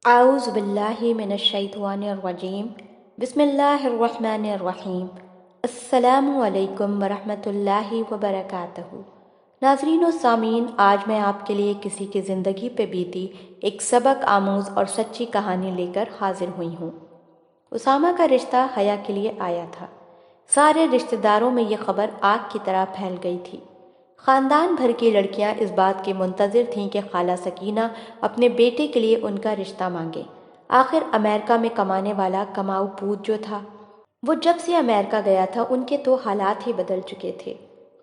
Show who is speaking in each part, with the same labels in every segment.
Speaker 1: اعوذ باللہ من الشیطان الرجیم بسم اللہ الرحمن الرحیم۔ السلام علیکم ورحمۃ اللہ وبرکاتہ۔ ناظرین و سامعین، آج میں آپ کے لیے کسی کی زندگی پہ بیتی ایک سبق آموز اور سچی کہانی لے کر حاضر ہوئی ہوں۔ اسامہ کا رشتہ حیا کے لیے آیا تھا۔ سارے رشتہ داروں میں یہ خبر آگ کی طرح پھیل گئی تھی۔ خاندان بھر کی لڑکیاں اس بات کے منتظر تھیں کہ خالہ سکینہ اپنے بیٹے کے لیے ان کا رشتہ مانگے۔ آخر امریکہ میں کمانے والا کماؤ پوت جو تھا، وہ جب سے امریکہ گیا تھا ان کے تو حالات ہی بدل چکے تھے۔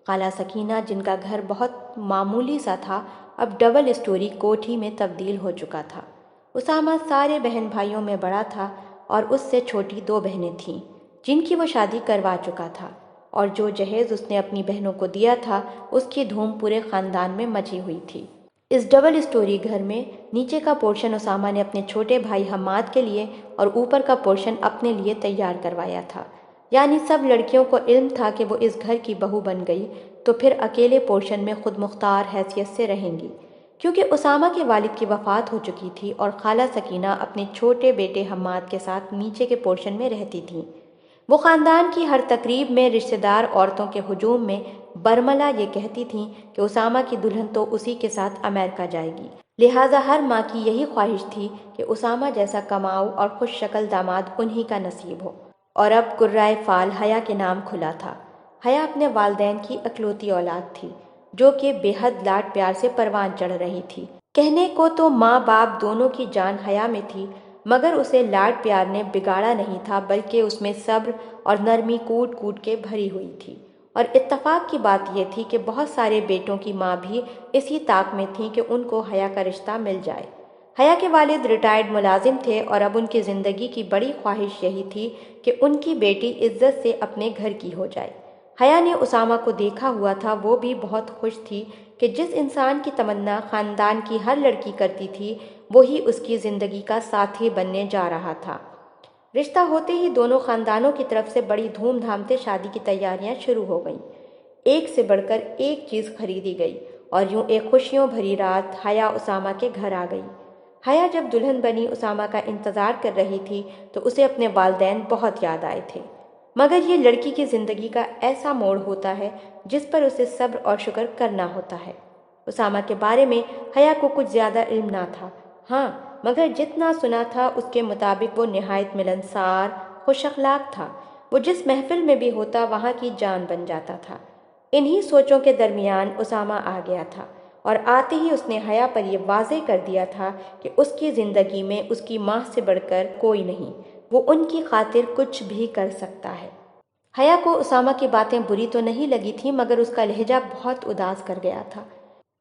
Speaker 1: خالہ سکینہ، جن کا گھر بہت معمولی سا تھا، اب ڈبل اسٹوری کوٹھی میں تبدیل ہو چکا تھا۔ اسامہ سارے بہن بھائیوں میں بڑا تھا اور اس سے چھوٹی 2 بہنیں تھیں جن کی وہ شادی کروا چکا تھا، اور جو جہیز اس نے اپنی بہنوں کو دیا تھا اس کی دھوم پورے خاندان میں مچی ہوئی تھی۔ اس ڈبل اسٹوری گھر میں نیچے کا پورشن اسامہ نے اپنے چھوٹے بھائی حماد کے لیے اور اوپر کا پورشن اپنے لیے تیار کروایا تھا۔ یعنی سب لڑکیوں کو علم تھا کہ وہ اس گھر کی بہو بن گئی تو پھر اکیلے پورشن میں خود مختار حیثیت سے رہیں گی، کیونکہ اسامہ کے والد کی وفات ہو چکی تھی اور خالہ سکینہ اپنے چھوٹے بیٹے حماد کے ساتھ نیچے کے پورشن میں رہتی تھیں۔ وہ خاندان کی ہر تقریب میں رشتہ دار عورتوں کے ہجوم میں برملا یہ کہتی تھیں کہ اسامہ کی دلہن تو اسی کے ساتھ امریکہ جائے گی، لہٰذا ہر ماں کی یہی خواہش تھی کہ اسامہ جیسا کماؤ اور خوش شکل داماد انہی کا نصیب ہو۔ اور اب قرۂ فال حیا کے نام کھلا تھا۔ حیا اپنے والدین کی اکلوتی اولاد تھی جو کہ بے حد لاڈ پیار سے پروان چڑھ رہی تھی۔ کہنے کو تو ماں باپ دونوں کی جان حیا میں تھی، مگر اسے لاڈ پیار نے بگاڑا نہیں تھا، بلکہ اس میں صبر اور نرمی کوٹ کوٹ کے بھری ہوئی تھی۔ اور اتفاق کی بات یہ تھی کہ بہت سارے بیٹوں کی ماں بھی اسی طاق میں تھیں کہ ان کو حیا کا رشتہ مل جائے۔ حیا کے والد ریٹائرڈ ملازم تھے اور اب ان کی زندگی کی بڑی خواہش یہی تھی کہ ان کی بیٹی عزت سے اپنے گھر کی ہو جائے۔ حیا نے اسامہ کو دیکھا ہوا تھا، وہ بھی بہت خوش تھی کہ جس انسان کی تمنا خاندان کی ہر لڑکی کرتی تھی وہی اس کی زندگی کا ساتھی بننے جا رہا تھا۔ رشتہ ہوتے ہی دونوں خاندانوں کی طرف سے بڑی دھوم دھام سے شادی کی تیاریاں شروع ہو گئیں۔ ایک سے بڑھ کر ایک چیز خریدی گئی اور یوں ایک خوشیوں بھری رات حیا اسامہ کے گھر آ گئی۔ حیا جب دلہن بنی اسامہ کا انتظار کر رہی تھی تو اسے اپنے والدین بہت یاد آئے تھے، مگر یہ لڑکی کی زندگی کا ایسا موڑ ہوتا ہے جس پر اسے صبر اور شکر کرنا ہوتا ہے۔ اسامہ کے بارے میں حیا کو کچھ زیادہ علم نہ تھا، ہاں مگر جتنا سنا تھا اس کے مطابق وہ نہایت ملنسار، خوش اخلاق تھا۔ وہ جس محفل میں بھی ہوتا وہاں کی جان بن جاتا تھا۔ انہی سوچوں کے درمیان اسامہ آ گیا تھا اور آتے ہی اس نے حیا پر یہ واضح کر دیا تھا کہ اس کی زندگی میں اس کی ماں سے بڑھ کر کوئی نہیں، وہ ان کی خاطر کچھ بھی کر سکتا ہے۔ حیا کو اسامہ کی باتیں بری تو نہیں لگی تھیں، مگر اس کا لہجہ بہت اداس کر گیا تھا،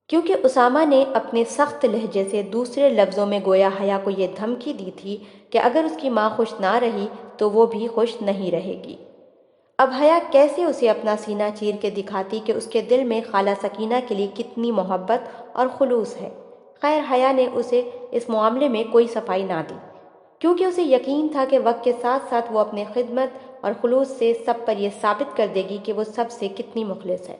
Speaker 1: کیونکہ اسامہ نے اپنے سخت لہجے سے دوسرے لفظوں میں گویا حیا کو یہ دھمکی دی تھی کہ اگر اس کی ماں خوش نہ رہی تو وہ بھی خوش نہیں رہے گی۔ اب حیا کیسے اسے اپنا سینہ چیر کے دکھاتی کہ اس کے دل میں خالہ سکینہ کے لیے کتنی محبت اور خلوص ہے۔ خیر، حیا نے اسے اس معاملے میں کوئی صفائی نہ دی، کیونکہ اسے یقین تھا کہ وقت کے ساتھ ساتھ وہ اپنے خدمت اور خلوص سے سب پر یہ ثابت کر دے گی کہ وہ سب سے کتنی مخلص ہے۔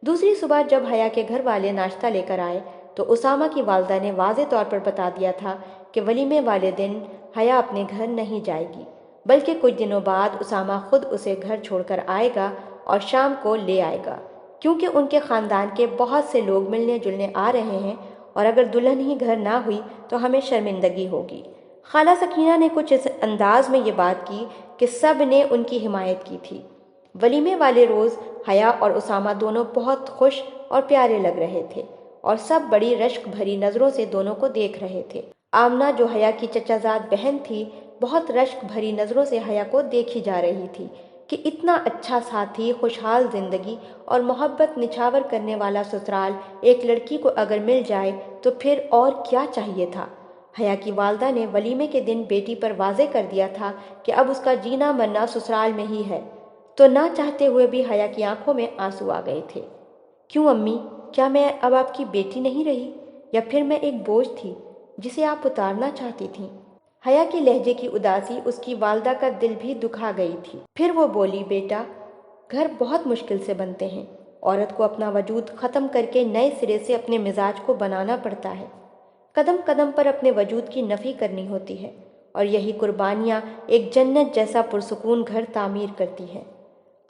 Speaker 1: دوسری صبح جب حیا کے گھر والے ناشتہ لے کر آئے تو اسامہ کی والدہ نے واضح طور پر بتا دیا تھا کہ ولیمے والے دن حیا اپنے گھر نہیں جائے گی، بلکہ کچھ دنوں بعد اسامہ خود اسے گھر چھوڑ کر آئے گا اور شام کو لے آئے گا، کیونکہ ان کے خاندان کے بہت سے لوگ ملنے جلنے آ رہے ہیں اور اگر دلہن ہی گھر نہ ہوئی تو ہمیں شرمندگی ہوگی۔ خالہ سکینہ نے کچھ اس انداز میں یہ بات کی کہ سب نے ان کی حمایت کی تھی۔ ولیمے والے روز حیا اور اسامہ دونوں بہت خوش اور پیارے لگ رہے تھے اور سب بڑی رشک بھری نظروں سے دونوں کو دیکھ رہے تھے۔ آمنہ جو حیا کی چچا زاد بہن تھی بہت رشک بھری نظروں سے حیا کو دیکھی جا رہی تھی کہ اتنا اچھا ساتھی، خوشحال زندگی اور محبت نچھاور کرنے والا سسرال ایک لڑکی کو اگر مل جائے تو پھر اور کیا چاہیے تھا۔ حیا کی والدہ نے ولیمے کے دن بیٹی پر واضح کر دیا تھا کہ اب اس کا جینا مرنا سسرال میں ہی ہے، تو نہ چاہتے ہوئے بھی حیا کی آنکھوں میں آنسو آ گئے تھے۔ کیوں امی، کیا میں اب آپ کی بیٹی نہیں رہی، یا پھر میں ایک بوجھ تھی جسے آپ اتارنا چاہتی تھیں؟ حیا کے لہجے کی اداسی اس کی والدہ کا دل بھی دکھا گئی تھی۔ پھر وہ بولی، بیٹا، گھر بہت مشکل سے بنتے ہیں، عورت کو اپنا وجود ختم کر کے نئے سرے سے اپنے مزاج کو بنانا پڑتا ہے۔ قدم قدم پر اپنے وجود کی نفی کرنی ہوتی ہے، اور یہی قربانیاں ایک جنت جیسا پرسکون گھر تعمیر کرتی ہیں۔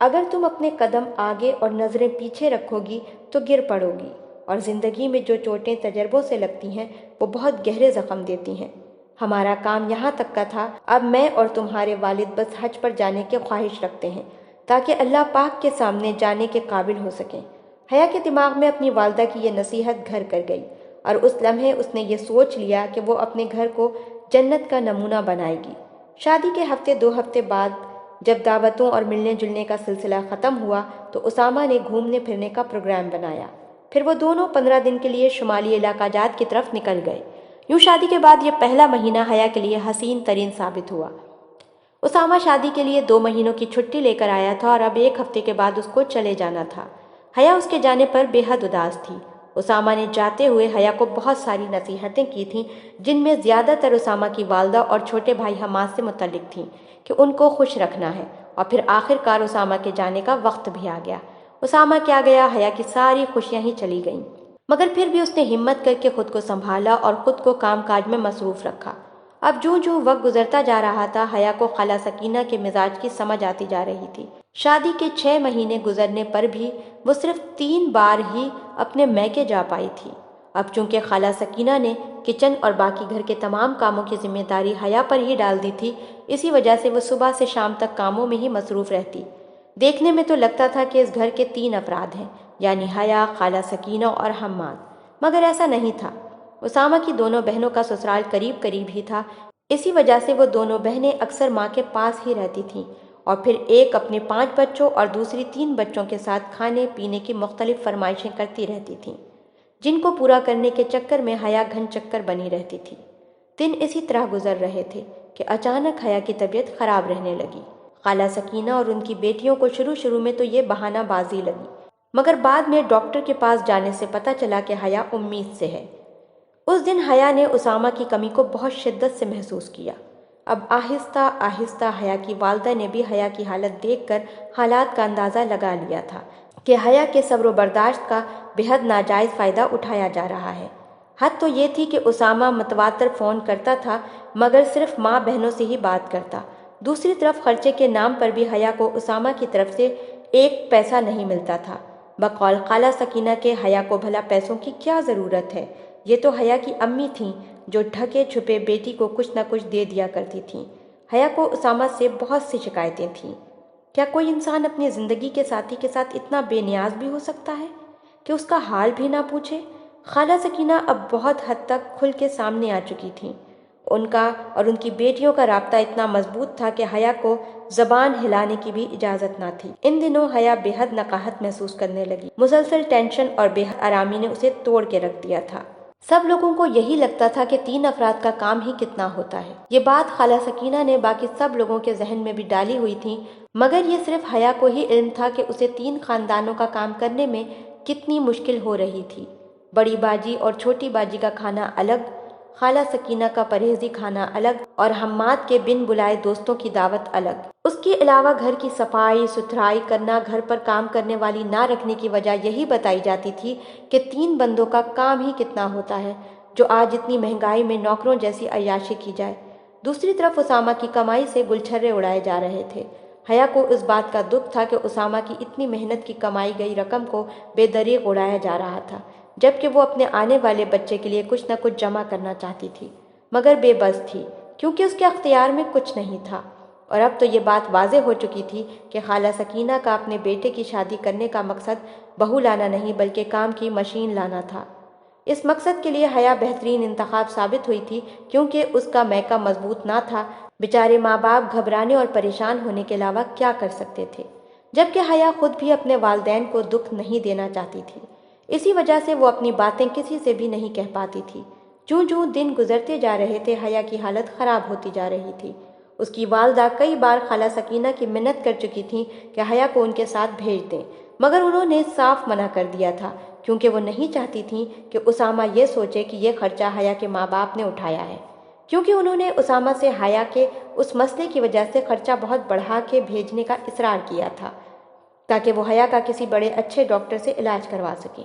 Speaker 1: اگر تم اپنے قدم آگے اور نظریں پیچھے رکھو گی تو گر پڑو گی، اور زندگی میں جو چوٹیں تجربوں سے لگتی ہیں وہ بہت گہرے زخم دیتی ہیں۔ ہمارا کام یہاں تک کا تھا، اب میں اور تمہارے والد بس حج پر جانے کی خواہش رکھتے ہیں تاکہ اللہ پاک کے سامنے جانے کے قابل ہو سکیں۔ حیا کے دماغ میں اپنی والدہ کی یہ نصیحت گھر کر گئی، اور اس لمحے اس نے یہ سوچ لیا کہ وہ اپنے گھر کو جنت کا نمونہ بنائے گی۔ شادی کے ہفتے 2 ہفتے بعد جب دعوتوں اور ملنے جلنے کا سلسلہ ختم ہوا تو اسامہ نے گھومنے پھرنے کا پروگرام بنایا۔ پھر وہ دونوں 15 دن کے لیے شمالی علاقہ جات کی طرف نکل گئے۔ یوں شادی کے بعد یہ پہلا مہینہ حیا کے لیے حسین ترین ثابت ہوا۔ اسامہ شادی کے لیے 2 مہینوں کی چھٹی لے کر آیا تھا، اور اب 1 ہفتے کے بعد اس کو چلے جانا تھا۔ حیا اس کے جانے پر بے حد اداس تھی۔ اسامہ نے جاتے ہوئے حیا کو بہت ساری نصیحتیں کی تھیں، جن میں زیادہ تر اسامہ کی والدہ اور چھوٹے بھائی حماد سے متعلق تھیں کہ ان کو خوش رکھنا ہے، اور پھر آخر کار اسامہ کے جانے کا وقت بھی آ گیا۔ اسامہ کیا گیا، حیا کی ساری خوشیاں ہی چلی گئیں، مگر پھر بھی اس نے ہمت کر کے خود کو سنبھالا اور خود کو کام کاج میں مصروف رکھا۔ اب جوں جوں وقت گزرتا جا رہا تھا، حیا کو خالہ سکینہ کے مزاج کی سمجھ آتی جا رہی تھی۔ شادی کے 6 مہینے گزرنے پر بھی وہ صرف 3 بار ہی اپنے میکے جا پائی تھی۔ اب چونکہ خالہ سکینہ نے کچن اور باقی گھر کے تمام کاموں کی ذمہ داری حیا پر ہی ڈال دی تھی، اسی وجہ سے وہ صبح سے شام تک کاموں میں ہی مصروف رہتی۔ دیکھنے میں تو لگتا تھا کہ اس گھر کے 3 افراد ہیں، یعنی حیا، خالہ سکینہ اور حماد، مگر ایسا نہیں تھا۔ اسامہ کی دونوں بہنوں کا سسرال قریب قریب ہی تھا، اسی وجہ سے وہ دونوں بہنیں اکثر ماں کے پاس ہی رہتی تھیں، اور پھر ایک اپنے 5 بچوں اور دوسری 3 بچوں کے ساتھ کھانے پینے کی مختلف فرمائشیں کرتی رہتی تھیں، جن کو پورا کرنے کے چکر میں حیا گھن چکر بنی رہتی تھی۔ دن اسی طرح گزر رہے تھے کہ اچانک حیا کی طبیعت خراب رہنے لگی۔ خالہ سکینہ اور ان کی بیٹیوں کو شروع میں تو یہ بہانہ بازی لگی، مگر بعد میں ڈاکٹر کے پاس جانے سے پتہ چلا کہ حیا امید سے ہے۔ اس دن حیا نے اسامہ کی کمی کو بہت شدت سے محسوس کیا۔ اب آہستہ آہستہ حیا کی والدہ نے بھی حیا کی حالت دیکھ کر حالات کا اندازہ لگا لیا تھا کہ حیا کے صبر و برداشت کا بے حد ناجائز فائدہ اٹھایا جا رہا ہے۔ حد تو یہ تھی کہ اسامہ متواتر فون کرتا تھا، مگر صرف ماں بہنوں سے ہی بات کرتا۔ دوسری طرف خرچے کے نام پر بھی حیا کو اسامہ کی طرف سے 1 پیسہ نہیں ملتا تھا۔ بقول خالہ سکینہ کے حیا کو بھلا پیسوں کی کیا ضرورت ہے، یہ تو حیا کی امی تھیں جو ڈھکے چھپے بیٹی کو کچھ نہ کچھ دے دیا کرتی تھیں۔ حیا کو اسامہ سے بہت سی شکایتیں تھیں۔ کیا کوئی انسان اپنی زندگی کے ساتھی کے ساتھ اتنا بے نیاز بھی ہو سکتا ہے کہ اس کا حال بھی نہ پوچھے؟ خالہ سکینہ اب بہت حد تک کھل کے سامنے آ چکی تھیں۔ ان کا اور ان کی بیٹیوں کا رابطہ اتنا مضبوط تھا کہ حیا کو زبان ہلانے کی بھی اجازت نہ تھی۔ ان دنوں حیا بے حد نقاہت محسوس کرنے لگی۔ مسلسل ٹینشن اور بے حد آرامی نے اسے توڑ کے رکھ دیا تھا۔ سب لوگوں کو یہی لگتا تھا کہ 3 افراد کا کام ہی کتنا ہوتا ہے۔ یہ بات خالہ سکینہ نے باقی سب لوگوں کے ذہن میں بھی ڈالی ہوئی تھی، مگر یہ صرف حیا کو ہی علم تھا کہ اسے 3 خاندانوں کا کام کرنے میں کتنی مشکل ہو رہی تھی۔ بڑی باجی اور چھوٹی باجی کا کھانا الگ، خالہ سکینہ کا پرہیزی کھانا الگ، اور حماد کے بن بلائے دوستوں کی دعوت الگ۔ اس کے علاوہ گھر کی صفائی ستھرائی کرنا، گھر پر کام کرنے والی نہ رکھنے کی وجہ یہی بتائی جاتی تھی کہ 3 بندوں کا کام ہی کتنا ہوتا ہے، جو آج اتنی مہنگائی میں نوکروں جیسی عیاشی کی جائے۔ دوسری طرف اسامہ کی کمائی سے گلچھرے اڑائے جا رہے تھے۔ حیا کو اس بات کا دکھ تھا کہ اسامہ کی اتنی محنت کی کمائی گئی رقم کو بے دریغ اڑایا جا رہا تھا، جبکہ وہ اپنے آنے والے بچے کے لیے کچھ نہ کچھ جمع کرنا چاہتی تھی، مگر بے بس تھی کیونکہ اس کے اختیار میں کچھ نہیں تھا۔ اور اب تو یہ بات واضح ہو چکی تھی کہ خالہ سکینہ کا اپنے بیٹے کی شادی کرنے کا مقصد بہو لانا نہیں بلکہ کام کی مشین لانا تھا۔ اس مقصد کے لیے حیا بہترین انتخاب ثابت ہوئی تھی، کیونکہ اس کا میکہ مضبوط نہ تھا۔ بیچارے ماں باپ گھبرانے اور پریشان ہونے کے علاوہ کیا کر سکتے تھے، جبکہ حیا خود بھی اپنے والدین کو دکھ نہیں دینا چاہتی تھی۔ اسی وجہ سے وہ اپنی باتیں کسی سے بھی نہیں کہہ پاتی تھی۔ جوں جوں دن گزرتے جا رہے تھے، حیا کی حالت خراب ہوتی جا رہی تھی۔ اس کی والدہ کئی بار خالہ سکینہ کی منت کر چکی تھیں کہ حیا کو ان کے ساتھ بھیج دیں، مگر انہوں نے صاف منع کر دیا تھا، کیونکہ وہ نہیں چاہتی تھیں کہ اسامہ یہ سوچے کہ یہ خرچہ حیا کے ماں باپ نے اٹھایا ہے، کیونکہ انہوں نے اسامہ سے حیا کے اس مسئلے کی وجہ سے خرچہ بہت بڑھا کے بھیجنے کا اصرار کیا تھا، تاکہ وہ حیا کا کسی بڑے اچھے ڈاکٹر سے علاج کروا سکیں۔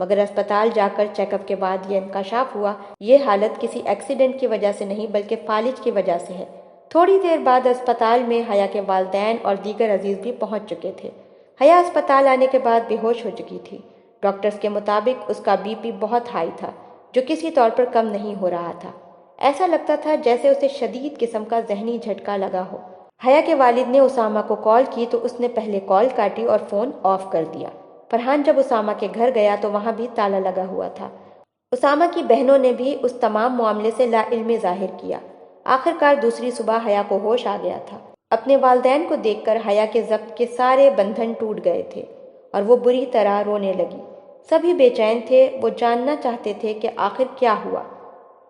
Speaker 1: مگر اسپتال جا کر چیک اپ کے بعد یہ انکشاف ہوا یہ حالت کسی ایکسیڈنٹ کی وجہ سے نہیں بلکہ فالج کی وجہ سے ہے۔ تھوڑی دیر بعد اسپتال میں حیا کے والدین اور دیگر عزیز بھی پہنچ چکے تھے۔ حیا اسپتال آنے کے بعد بے ہوش ہو چکی تھی۔ ڈاکٹرز کے مطابق اس کا بی پی بہت ہائی تھا جو کسی طور پر کم نہیں ہو رہا تھا۔ ایسا لگتا تھا جیسے اسے شدید قسم کا ذہنی جھٹکا لگا ہو۔ حیا کے والد نے اسامہ کو کال کی تو اس نے پہلے کال کاٹی اور فون آف کر دیا۔ فرحان جب اسامہ کے گھر گیا تو وہاں بھی تالا لگا ہوا تھا۔ اسامہ کی بہنوں نے بھی اس تمام معاملے سے لا علمی ظاہر کیا۔ آخر کار دوسری صبح حیا کو ہوش آ گیا تھا۔ اپنے والدین کو دیکھ کر حیا کے ضبط کے سارے بندھن ٹوٹ گئے تھے اور وہ بری طرح رونے لگی۔ سبھی بے چین تھے، وہ جاننا چاہتے تھے کہ آخر کیا ہوا،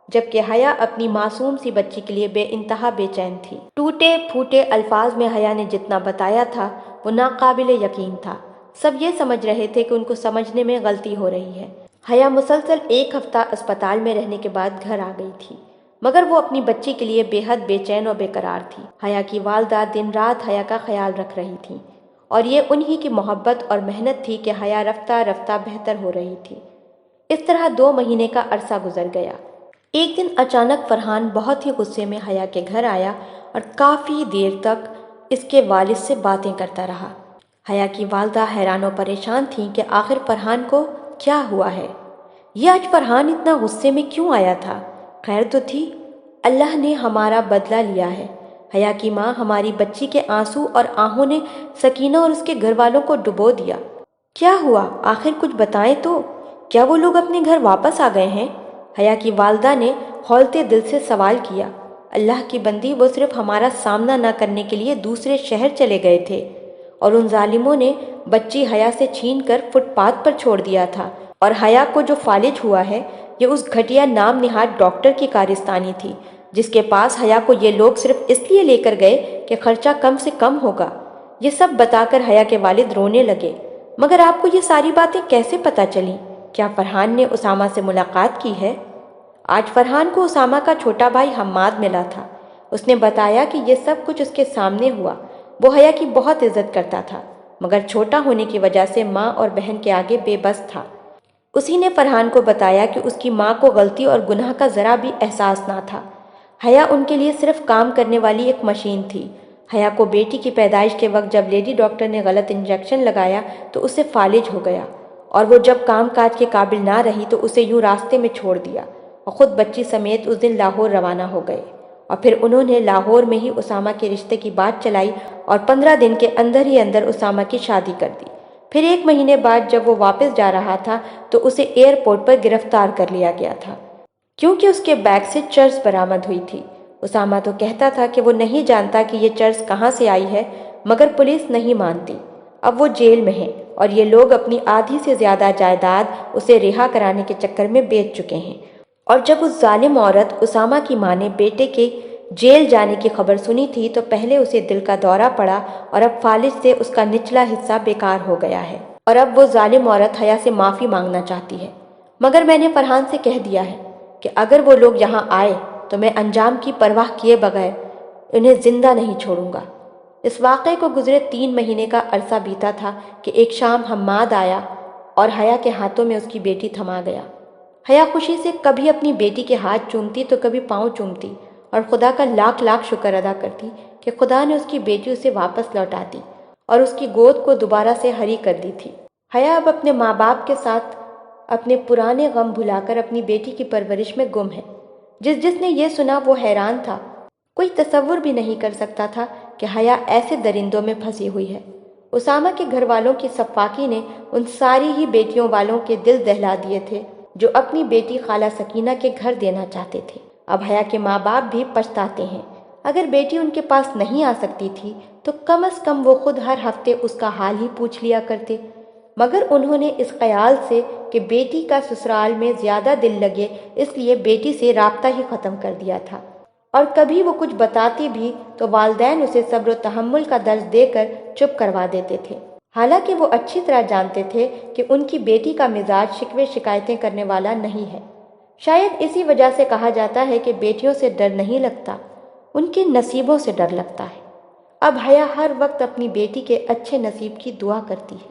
Speaker 1: جبکہ حیا اپنی معصوم سی بچی کے لیے بے انتہا بے چین تھی۔ ٹوٹے پھوٹے الفاظ میں حیا نے جتنا بتایا تھا وہ ناقابل یقین تھا۔ سب یہ سمجھ رہے تھے کہ ان کو سمجھنے میں غلطی ہو رہی ہے۔ حیا مسلسل 1 ہفتہ اسپتال میں رہنے کے بعد گھر آ گئی تھی، مگر وہ اپنی بچی کے لیے بے حد بے چین اور بے قرار تھی۔ حیا کی والدہ دن رات حیا کا خیال رکھ رہی تھیں اور یہ انہی کی محبت اور محنت تھی کہ حیا رفتہ رفتہ بہتر ہو رہی تھی۔ اس طرح 2 مہینے کا عرصہ گزر گیا۔ ایک دن اچانک فرحان بہت ہی غصے میں حیا کے گھر آیا اور کافی دیر تک اس کے والد سے باتیں کرتا رہا۔ حیا کی والدہ حیران و پریشان تھیں کہ آخر فرحان کو کیا ہوا ہے، یہ آج فرحان اتنا غصے میں کیوں آیا تھا؟ خیر تو تھی؟ اللہ نے ہمارا بدلہ لیا ہے۔ حیا کی ماں ہماری بچی کے آنسو اور آہوں نے سکینہ اور اس کے گھر والوں کو ڈبو دیا۔ کیا ہوا؟ آخر کچھ بتائیں تو، کیا وہ لوگ اپنے گھر واپس آ گئے ہیں؟ حیا کی والدہ نے کھولتے دل سے سوال کیا۔ اللہ کی بندی، وہ صرف ہمارا سامنا نہ کرنے کے لیے دوسرے شہر چلے گئے تھے اور ان ظالموں نے بچی حیا سے چھین کر فٹ پاتھ پر چھوڑ دیا تھا، اور حیا کو جو فالج ہوا ہے یہ اس گھٹیا نام نہاد ڈاکٹر کی کارستانی تھی جس کے پاس حیا کو یہ لوگ صرف اس لیے لے کر گئے کہ خرچہ کم سے کم ہوگا۔ یہ سب بتا کر حیا کے والد رونے لگے۔ مگر آپ کو یہ ساری باتیں کیسے پتہ چلیں؟ کیا فرحان نے اسامہ سے ملاقات کی ہے؟ آج فرحان کو اسامہ کا چھوٹا بھائی حماد ملا تھا۔ اس نے بتایا کہ یہ سب کچھ اس کے سامنے ہوا۔ وہ حیا کی بہت عزت کرتا تھا مگر چھوٹا ہونے کی وجہ سے ماں اور بہن کے آگے بے بس تھا۔ اسی نے فرحان کو بتایا کہ اس کی ماں کو غلطی اور گناہ کا ذرا بھی احساس نہ تھا۔ حیا ان کے لیے صرف کام کرنے والی ایک مشین تھی۔ حیا کو بیٹی کی پیدائش کے وقت جب لیڈی ڈاکٹر نے غلط انجیکشن لگایا تو اسے فالج ہو گیا، اور وہ جب کام کاج کے قابل نہ رہی تو اسے یوں راستے میں چھوڑ دیا اور خود بچی سمیت اس دن لاہور روانہ ہو گئے۔ اور پھر انہوں نے لاہور میں ہی اسامہ کے رشتے کی بات چلائی اور 15 دن کے اندر ہی اندر اسامہ کی شادی کر دی۔ پھر 1 مہینے بعد جب وہ واپس جا رہا تھا تو اسے ایئرپورٹ پر گرفتار کر لیا گیا تھا کیونکہ اس کے بیگ سے چرس برآمد ہوئی تھی۔ اسامہ تو کہتا تھا کہ وہ نہیں جانتا کہ یہ چرس کہاں سے آئی ہے، مگر پولیس نہیں مانتی۔ اب وہ جیل میں ہے اور یہ لوگ اپنی آدھی سے زیادہ جائیداد اسے رہا کرانے کے چکر میں بیچ چکے ہیں۔ اور جب اس ظالم عورت اسامہ کی ماں نے بیٹے کے جیل جانے کی خبر سنی تھی تو پہلے اسے دل کا دورہ پڑا اور اب فالج سے اس کا نچلا حصہ بیکار ہو گیا ہے، اور اب وہ ظالم عورت حیا سے معافی مانگنا چاہتی ہے۔ مگر میں نے فرحان سے کہہ دیا ہے کہ اگر وہ لوگ یہاں آئے تو میں انجام کی پرواہ کیے بغیر انہیں زندہ نہیں چھوڑوں گا۔ اس واقعے کو گزرے 3 مہینے کا عرصہ بیتا تھا کہ ایک شام حماد آیا اور حیا کے ہاتھوں میں اس کی بیٹی تھما گیا۔ حیا خوشی سے کبھی اپنی بیٹی کے ہاتھ چومتی تو کبھی پاؤں چومتی اور خدا کا لاکھ لاکھ شکر ادا کرتی کہ خدا نے اس کی بیٹی اسے واپس لوٹا دی اور اس کی گود کو دوبارہ سے ہری کر دی تھی۔ حیا اب اپنے ماں باپ کے ساتھ اپنے پرانے غم بھلا کر اپنی بیٹی کی پرورش میں گم ہے۔ جس نے یہ سنا وہ حیران تھا۔ کوئی تصور بھی نہیں کر سکتا تھا کہ حیا ایسے درندوں میں پھنسی ہوئی ہے۔ اسامہ کے گھر والوں کی سفاکی نے ان ساری ہی بیٹیوں والوں کے دل دہلا دیے تھے جو اپنی بیٹی خالہ سکینہ کے گھر دینا چاہتے تھے۔ اب حیا کے ماں باپ بھی پچھتاتے ہیں۔ اگر بیٹی ان کے پاس نہیں آ سکتی تھی تو کم از کم وہ خود ہر ہفتے اس کا حال ہی پوچھ لیا کرتے، مگر انہوں نے اس خیال سے کہ بیٹی کا سسرال میں زیادہ دل لگے اس لیے بیٹی سے رابطہ ہی ختم کر دیا تھا، اور کبھی وہ کچھ بتاتی بھی تو والدین اسے صبر و تحمل کا درس دے کر چپ کروا دیتے تھے، حالانکہ وہ اچھی طرح جانتے تھے کہ ان کی بیٹی کا مزاج شکوے شکایتیں کرنے والا نہیں ہے۔ شاید اسی وجہ سے کہا جاتا ہے کہ بیٹیوں سے ڈر نہیں لگتا، ان کے نصیبوں سے ڈر لگتا ہے۔ اب حیا ہر وقت اپنی بیٹی کے اچھے نصیب کی دعا کرتی ہے۔